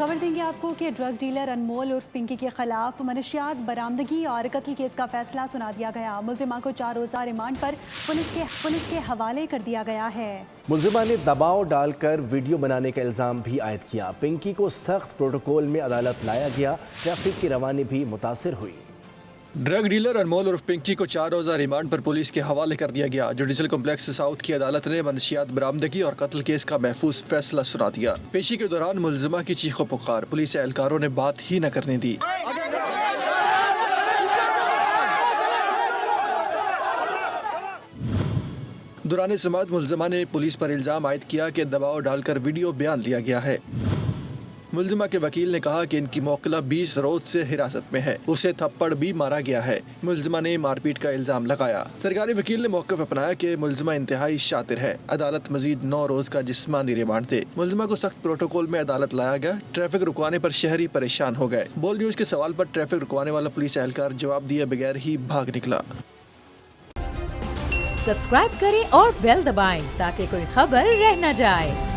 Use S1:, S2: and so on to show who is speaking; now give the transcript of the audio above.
S1: खबर देंगे आपको कि ड्रग डीलर अनमोल उर्फ पिंकी के खिलाफ मनशियात बरामदगी और कत्ल केस का फैसला सुना दिया गया। मुलजिमा को 4 रोज़ा रिमांड पर पुलिस के हवाले कर दिया गया है।
S2: मुलजिमा ने दबाव डालकर वीडियो बनाने का इल्ज़ाम भी आयद किया। पिंकी को सख्त प्रोटोकॉल में अदालत लाया गया। ट्रैफिक की रवानी भी मुतासिर हुई।
S3: ड्रग डीलर अनमोल उर्फ पिंकी को 4 रोज़ा रिमांड पर पुलिस के हवाले कर दिया गया। जुडिशल कॉम्प्लेक्स साउथ की अदालत ने मनशियात बरामदगी और कत्ल केस का महफूज फैसला सुना दिया। पेशी के दौरान मुलजिमा की चीखों पुकार पुलिस एहलकारों ने बात ही न करने दी। दौरान समाअत मुलजिमा ने पुलिस पर इल्ज़ाम आयद किया कि दबाव डालकर वीडियो बयान लिया गया है। मुलजिमा के वकील ने कहा कि इनकी मौकला 20 रोज से हिरासत में है, उसे थप्पड़ भी मारा गया है। मुलजिमा ने मारपीट का इल्जाम लगाया। सरकारी वकील ने मौक़िफ़ अपनाया कि मुलजिमा इंतहाई शातिर है। अदालत मजीद 9 रोज का जिस्मानी रिमांड दे। मुलजिमा को सख्त प्रोटोकॉल में अदालत लाया गया। ट्रैफिक रुकवाने पर शहरी परेशान हो गए। बोल न्यूज के सवाल पर ट्रैफिक रुकवाने वाला पुलिस एहलकार जवाब दिए बगैर ही भाग निकला।
S4: सब्सक्राइब करें और बेल दबाएं ताकि कोई खबर रह न जाए।